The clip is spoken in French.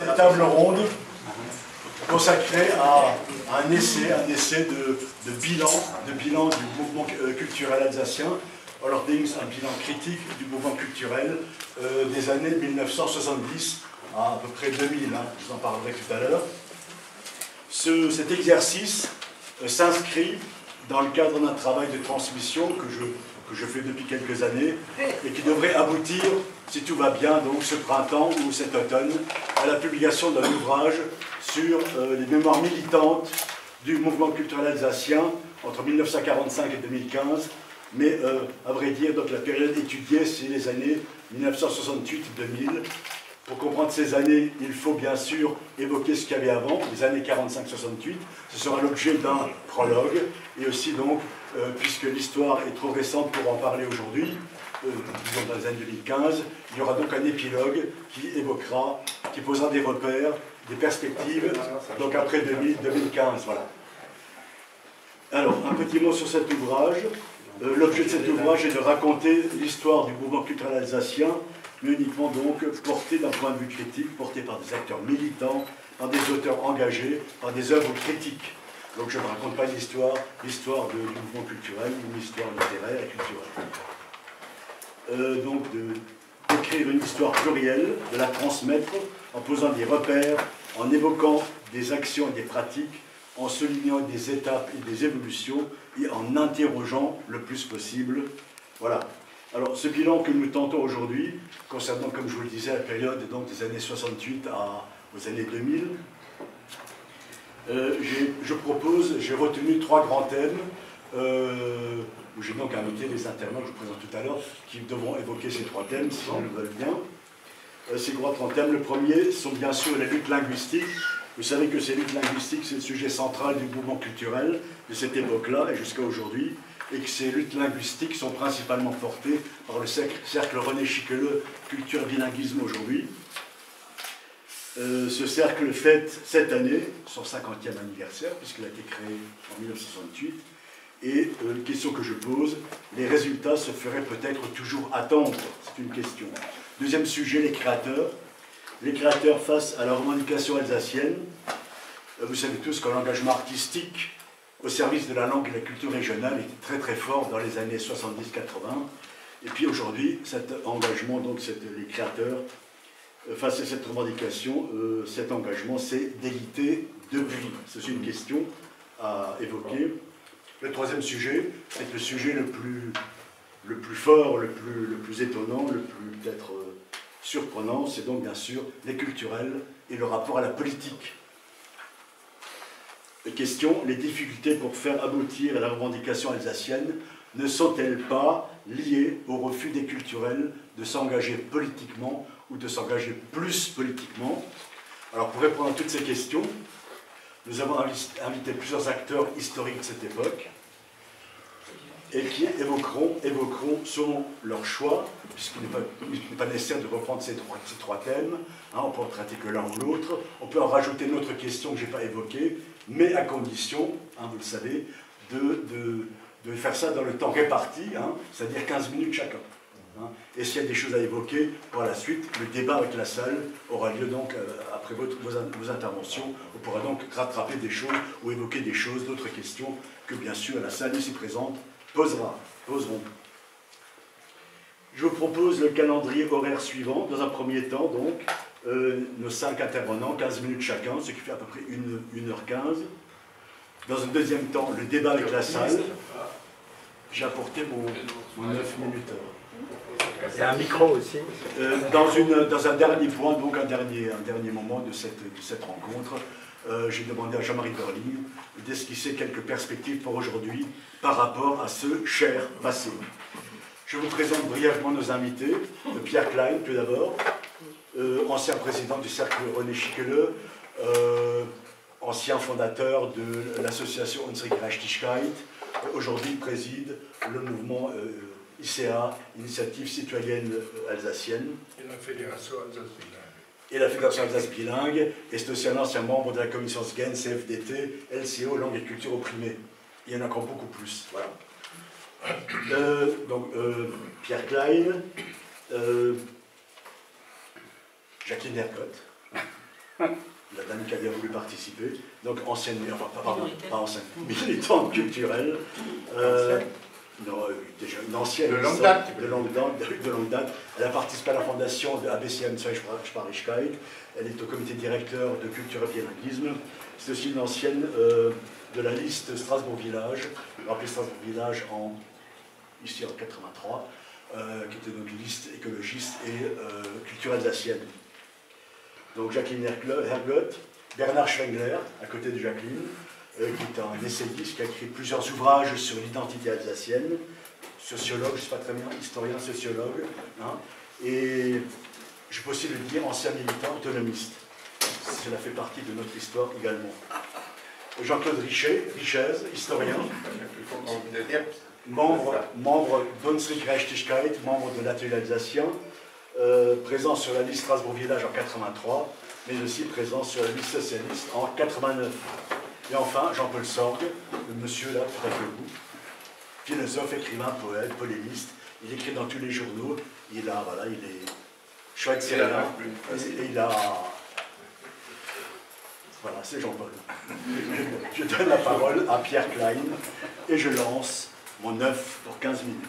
Une table ronde consacrée à un essai de bilan du mouvement culturel alsacien, allerdings un bilan critique du mouvement culturel des années 1970 à peu près 2000, hein, je vous en parlerai tout à l'heure. Cet exercice s'inscrit dans le cadre d'un travail de transmission que je fais depuis quelques années et qui devrait aboutir, si tout va bien, donc ce printemps ou cet automne, à la publication d'un ouvrage sur les mémoires militantes du mouvement culturel alsacien entre 1945 et 2015, mais à vrai dire, donc, la période étudiée, c'est les années 1968-2000. Pour comprendre ces années, il faut bien sûr évoquer ce qu'il y avait avant, les années 45-68. Ce sera l'objet d'un prologue, et aussi donc, puisque l'histoire est trop récente pour en parler aujourd'hui, disons dans les années 2015, il y aura donc un épilogue qui évoquera, qui posera des repères, des perspectives, donc après 2015, voilà. Alors, un petit mot sur cet ouvrage. L'objet de cet ouvrage est de raconter l'histoire du mouvement culturel alsacien, mais uniquement donc porté d'un point de vue critique, porté par des acteurs militants, par des auteurs engagés, par des œuvres critiques. Donc je ne raconte pas l'histoire du mouvement culturel, ou l'histoire littéraire et culturelle. Donc d'écrire une histoire plurielle, de la transmettre en posant des repères, en évoquant des actions et des pratiques, en soulignant des étapes et des évolutions, et en interrogeant le plus possible. Voilà. Alors, ce bilan que nous tentons aujourd'hui, concernant, comme je vous le disais, la période donc, des années 68 aux années 2000, j'ai retenu 3 grands thèmes, où j'ai donc invité les intervenants que je vous présente tout à l'heure, qui devront évoquer ces 3 thèmes, si ils le veulent bien. Ces 3 thèmes, le premier sont bien sûr les luttes linguistiques. Vous savez que ces luttes linguistiques, c'est le sujet central du mouvement culturel de cette époque-là et jusqu'à aujourd'hui, et que ces luttes linguistiques sont principalement portées par le cercle René Chiqueleux, Culture Bilinguisme aujourd'hui. Ce cercle fête cette année son 50e anniversaire, puisqu'il a été créé en 1968. Et question que je pose, les résultats se feraient peut-être toujours attendre, c'est une question. Deuxième sujet, les créateurs. Les créateurs face à la revendication alsacienne. Vous savez tous que l'engagement artistique au service de la langue et de la culture régionale était très très fort dans les années 70-80. Et puis aujourd'hui, cet engagement, donc les créateurs, face à cette revendication, cet engagement s'est délité depuis. C'est une question à évoquer. Le troisième sujet, c'est le sujet le plus fort, le plus étonnant, le plus peut-être surprenant, c'est donc bien sûr les culturels et le rapport à la politique. Question, les difficultés pour faire aboutir la revendication alsacienne ne sont-elles pas liées au refus des culturels de s'engager politiquement ou de s'engager plus politiquement? Alors pour répondre à toutes ces questions, nous avons invité plusieurs acteurs historiques de cette époque et qui évoqueront selon leur choix, puisqu'il n'est pas nécessaire de reprendre ces trois thèmes, hein, on peut en traiter que l'un ou l'autre, on peut en rajouter une autre question que je n'ai pas évoquée, mais à condition, hein, vous le savez, de faire ça dans le temps réparti, hein, c'est-à-dire 15 minutes chacun. Hein. Et s'il y a des choses à évoquer, par la suite, le débat avec la salle aura lieu donc après vos interventions. On pourra donc rattraper des choses ou évoquer des choses, d'autres questions que bien sûr la salle ici présente poseront. Je vous propose le calendrier horaire suivant. Dans un premier temps, donc, nos 5 intervenants, 15 minutes chacun, ce qui fait à peu près 1h15. Dans un deuxième temps, le débat avec la salle. J'ai apporté mon 9 minutes. Il y a un micro aussi. Dans un dernier point, donc un dernier moment de cette rencontre, j'ai demandé à Jean-Marie Berling d'esquisser quelques perspectives pour aujourd'hui par rapport à ce cher passé. Je vous présente brièvement nos invités. Pierre Klein, tout d'abord, ancien président du cercle René Chiqueleux, ancien fondateur de l'association Unsere Gerechtigkeit, aujourd'hui préside le mouvement ICA, Initiative Citoyenne Alsacienne. Et la Fédération Alsace Bilingue. Et la Fédération Alsace Bilingue, et c'est aussi un ancien membre de la commission SGEN, CFDT, LCO, Langue et Culture Opprimée. Il y en a encore beaucoup plus. Voilà. Pierre Klein, Jacqueline Hercotte, la dame qui a bien voulu participer, donc ancienne, enfin pas ancienne, militante culturelle, non, déjà une ancienne, de longue date. de longue date. Elle a participé à la fondation de ABCM Sparigkeit, elle est au comité directeur de culture et bilinguisme, c'est aussi une ancienne de la liste Strasbourg Village, rappelez Strasbourg Village ici en 83, qui était donc une liste écologiste et culture alsacienne. Donc Jacqueline Hergott, Bernard Schwengler, à côté de Jacqueline, qui est un essayiste, qui a écrit plusieurs ouvrages sur l'identité alsacienne, sociologue, je ne sais pas très bien, historien, sociologue, hein, et je peux aussi le dire, ancien militant autonomiste. Cela fait partie de notre histoire également. Jean-Claude Richez, historien, membre d'Unsere-Gerechtigkeit, membre de l'atelier alsacien, présent sur la liste Strasbourg Village en 83, mais aussi présent sur la liste socialiste en 89. Et enfin, Jean-Paul Sorgue, le monsieur là, tout à fait vous, philosophe, écrivain, poète, polémiste, il écrit dans tous les journaux, il est chouette Cyrillien, et il a... Voilà, c'est Jean-Paul. Je donne la parole à Pierre Klein, et je lance mon œuf pour 15 minutes.